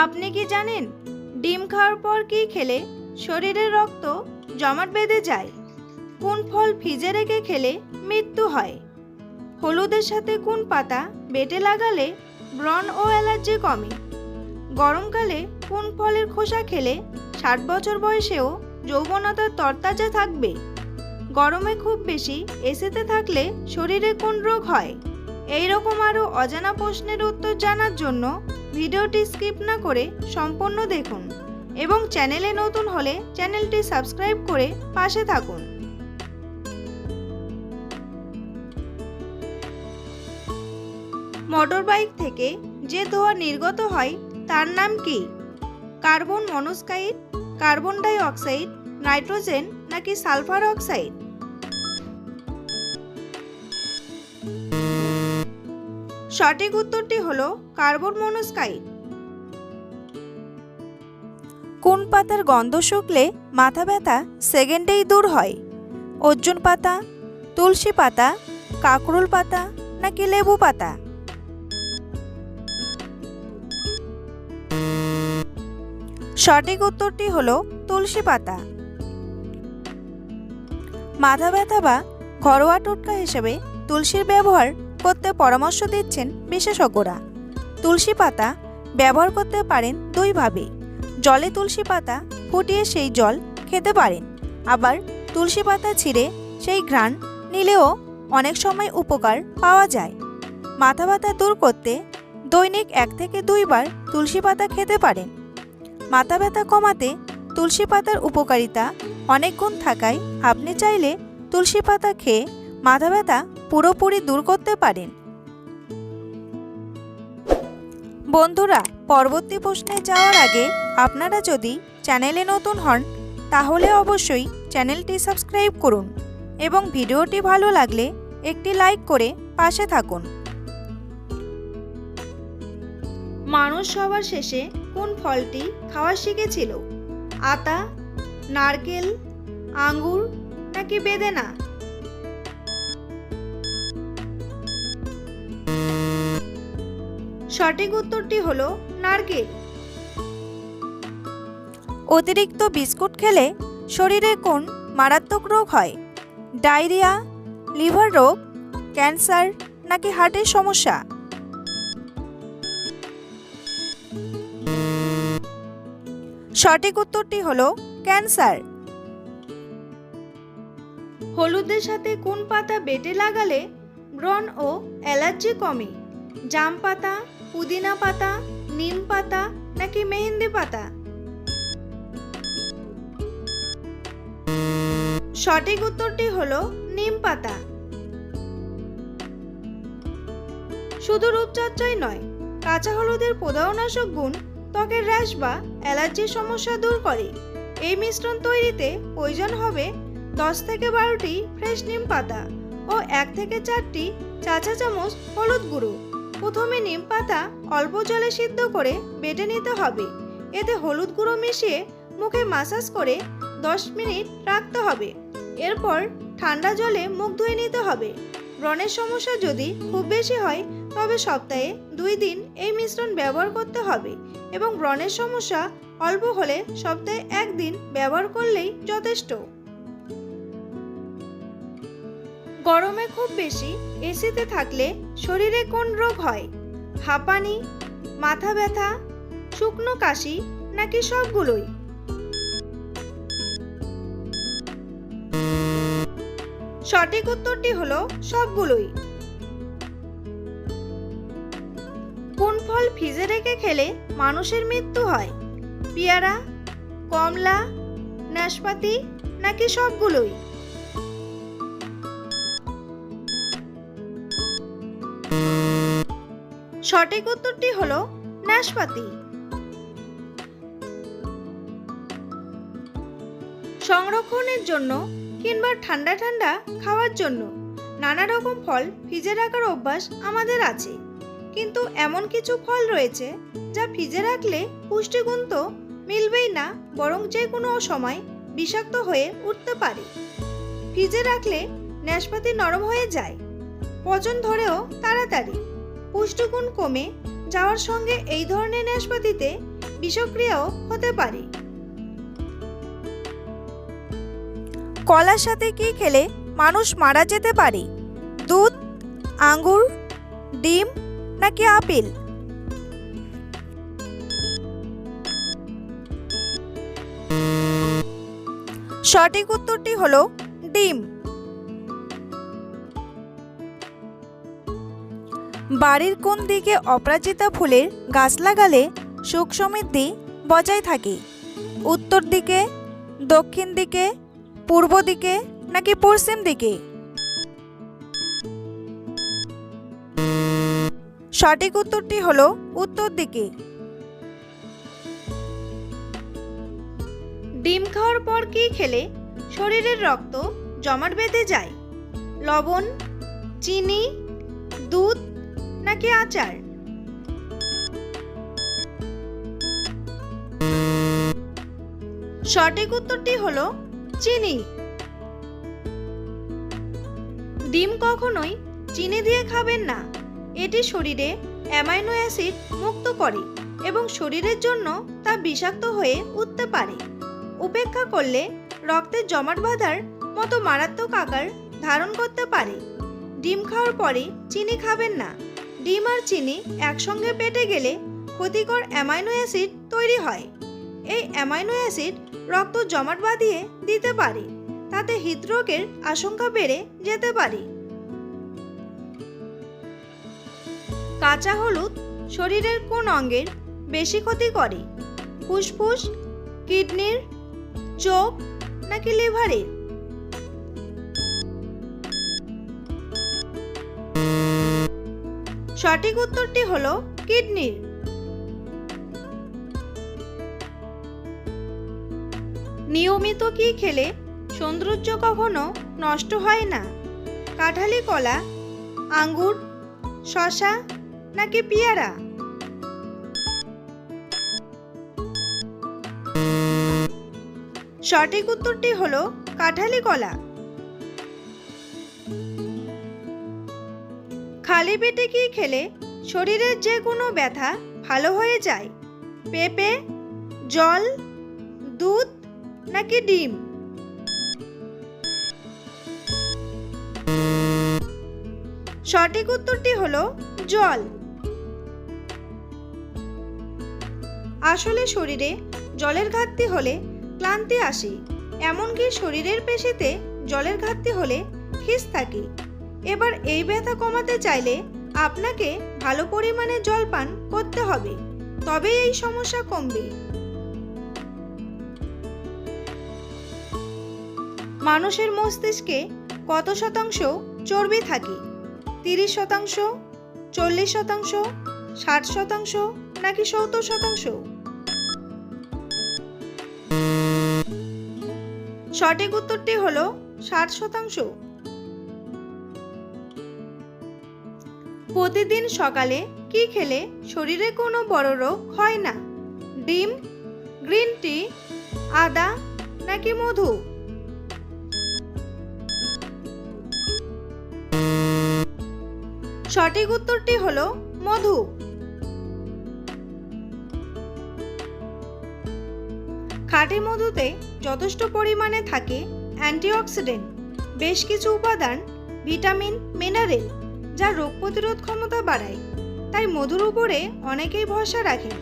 আপনি কি জানেন ডিম খাওয়ার পর কি খেলে শরীরে রক্ত জমাট বেঁধে যায়? কোন ফল ফ্রিজে রেখে খেলে মৃত্যু হয়? হলুদের সাথে কোন পাতা বেটে লাগালে ব্রণ ও অ্যালার্জি কমে? গরমকালে কোন ফলের খোসা খেলে 60 বছর বয়সেও যৌবনতা তরতাজা থাকবে? গরমে খুব বেশি এসিতে থাকলে শরীরে কোন রোগ হয়? এই রকম আরও অজানা প্রশ্নের উত্তর জানার জন্য ভিডিওটি স্কিপ না করে সম্পূর্ণ দেখুন এবং চ্যানেলে নতুন হলে চ্যানেলটি সাবস্ক্রাইব করে পাশে থাকুন। মোটরবাইক থেকে যে ধোঁয়া নির্গত হয় তার নাম কি? Carbon monoxide, carbon die oxide, nitrogen নাকি সালফার অক্সাইড? সঠিক উত্তরটি হলো কার্বন মনোক্সাইড। কোন পাতার গন্ধ শুকলে মাথা ব্যথা সেকেন্ডেই দূর হয়? অর্জুন পাতা, তুলসী পাতা, কাকরোল পাতা নাকি লেবু পাতা? সঠিক উত্তরটি হলো তুলসী পাতা। মাথা ব্যথা বা ঘরোয়া টোটকা হিসেবে তুলসীর ব্যবহার করতে পরামর্শ দিচ্ছেন বিশেষজ্ঞরা। তুলসী পাতা ব্যবহার করতে পারেন দুইভাবে। জলে তুলসী পাতা ফুটিয়ে সেই জল খেতে পারেন, আবার তুলসী পাতা ছিঁড়ে সেই ঘ্রাণ নিলেও অনেক সময় উপকার পাওয়া যায়। মাথা ব্যথা দূর করতে দৈনিক 1 থেকে 2 বার তুলসী পাতা খেতে পারেন। মাথা ব্যথা কমাতে তুলসী পাতার উপকারিতা অনেক গুণ থাকায় আপনি চাইলে তুলসী পাতা খেয়ে মাথা ব্যথা পুরোপুরি দূর করতে পারেন। বন্ধুরা, পরবর্তী প্রশ্নে যাওয়ার আগে আপনারা যদি চ্যানেলে নতুন হন তাহলে অবশ্যই চ্যানেলটি সাবস্ক্রাইব করুন এবং ভিডিওটি ভালো লাগলে একটি লাইক করে পাশে থাকুন। মানুষ সবার শেষে কোন ফলটি খাওয়া শিখেছিল? আতা, নারকেল, আঙ্গুর নাকি বেদেনা? সঠিক উত্তরটি হলো নারকেল। অতিরিক্ত বিস্কুট খেলে শরীরে কোন মারাত্মক রোগ হয়? ডায়রিয়া, লিভার রোগ, ক্যান্সার নাকি হার্টের সমস্যা? সঠিক উত্তরটি হলো ক্যান্সার। হলুদের সাথে কোন পাতা বেটে লাগালে ব্রণ ও অ্যালার্জি কমে? জাম পাতা, পুদিনা পাতা, নিম পাতা নাকি মেহেন্দি পাতা? সঠিক উত্তরটি হলো নিম পাতা। শুধু রূপচর্চাই নয়, কাঁচা হলুদের প্রদাহনাশক গুণ ত্বকের র্যাশ বা অ্যালার্জির সমস্যা দূর করে। এই মিশ্রণ তৈরিতে প্রয়োজন হবে 10 থেকে 12টি ফ্রেশ নিম পাতা ও 1 থেকে 4টি চা চামচ হলুদ গুঁড়ো। প্রথমে নিম পাতা অল্প জলে সিদ্ধ করে বেটে নিতে হবে। এতে হলুদ গুঁড়ো মিশিয়ে মুখে মাসাজ করে 10 মিনিট রাখতে হবে। এরপর ঠান্ডা জলে মুখ ধুয়ে নিতে হবে। ব্রণের সমস্যা যদি খুব বেশি হয় তবে সপ্তাহে 2 দিন এই মিশ্রণ ব্যবহার করতে হবে এবং ব্রণের সমস্যা অল্প হলে সপ্তাহে 1 দিন ব্যবহার করলেই যথেষ্ট। গরমে খুব বেশি এসিতে থাকলে শরীরে কোন রোগ হয়? হাঁপানি, মাথা ব্যথা, শুকনো কাশি নাকি সবগুলোই? সঠিক উত্তরটি হলো সবগুলোই। কোন ফল ফ্রিজে রেখে খেলে মানুষের মৃত্যু হয়? পেয়ারা, কমলা, নাশপাতি নাকি সবগুলোই? সঠিক উত্তরটি হলো নাশপাতি। সংরক্ষণের জন্য কিংবা ঠান্ডা ঠান্ডা খাওয়ার জন্য নানা রকম ফল ফ্রিজে রাখার অভ্যাস আমাদের আছে, কিন্তু এমন কিছু ফল রয়েছে যা ফ্রিজে রাখলে পুষ্টিগুণ তো মিলবেই না, বরং যে কোনো সময় বিষাক্ত হয়ে উঠতে পারে। ফ্রিজে রাখলে নাশপাতি নরম হয়ে যায়, পচন ধরেও তাড়াতাড়ি, পুষ্টিগুণ কমে যাওয়ার সঙ্গে এই ধরনের নাশপাতিতে বিষক্রিয়াও হতে পারে। কলার সাথে কি খেলে মানুষ মারা যেতে পারে? দুধ, আঙ্গুর, ডিম নাকি আপেল? সঠিক উত্তরটি হলো ডিম। বাড়ির কোন দিকে অপরাজিতা ফুলের গাছ লাগালে সুখ সমৃদ্ধি বজায় থাকে? উত্তর দিকে, দক্ষিণ দিকে, পূর্ব দিকে নাকি পশ্চিম দিকে? সঠিক উত্তরটি হলো উত্তর দিকে। ডিম খাওয়ার পর কি খেলে শরীরের রক্ত জমাট বেঁধে যায়? লবণ, চিনি, দুধ নাকি আচার? সঠিক উত্তরটি হলো চিনি। ডিম কখনোই চিনি দিয়ে খাবেন না। এটি শরীরে অ্যামাইনো অ্যাসিড মুক্ত করে এবং শরীরের জন্য তা বিষাক্ত হয়ে উঠতে পারে। উপেক্ষা করলে রক্তের জমাট বাঁধার মতো মারাত্মক আকার ধারণ করতে পারে। ডিম খাওয়ার পরে চিনি খাবেন না। ডিম আর চিনি একসঙ্গে পেটে গেলে ক্ষতিকর অ্যামাইনো অ্যাসিড তৈরি হয়। এই অ্যামাইনো অ্যাসিড রক্ত জমাট বাঁধিয়ে দিতে পারে, তাতে হৃদরোগের আশঙ্কা বেড়ে যেতে পারে। কাঁচা হলুদ শরীরের কোন অঙ্গের বেশি ক্ষতি করে? ফুসফুস, কিডনির, চোখ নাকি লিভারের? সঠিক উত্তরটি হলো কিডনির। নিয়মিত কি খেলে সৌন্দর্য কখনো নষ্ট হয় না? কাঁঠালি কলা, আঙ্গুর, শসা নাকি পেয়ারা? সঠিক উত্তরটি হলো কাঁঠালি কলা। খালি পেটে কি খেলে শরীরের যে কোনো ব্যথা ভালো হয়ে যায়? পেঁপে, জল, দুধ নাকি ডিম? সঠিক উত্তরটি হলো জল। আসলে শরীরে জলের ঘাটতি হলে ক্লান্তি আসে, এমনকি শরীরের পেশিতে জলের ঘাটতি হলে খিস থাকে। এবার এই ব্যথা কমাতে চাইলে আপনাকে ভালো পরিমাণে জল পান করতে হবে, তবেই এই সমস্যা কমবে। মানুষের মস্তিষ্কে কত শতাংশ চর্বি থাকে? 30%, 40%, 60% নাকি 70%? সঠিক উত্তরটি হলো 60%। প্রতিদিন সকালে কি খেলে শরীরে কোনো বড় রোগ হয় না? ডিম, গ্রিন টি, আদা নাকি মধু? সঠিক উত্তরটি হলো মধু। খাঁটি মধুতে যথেষ্ট পরিমাণে থাকে অ্যান্টিঅক্সিডেন্ট, বেশ কিছু উপাদান, ভিটামিন, মিনারেল, যা রোগ প্রতিরোধ ক্ষমতা বাড়ায়। তাই মধুর উপরে অনেকেই ভরসা রাখেন।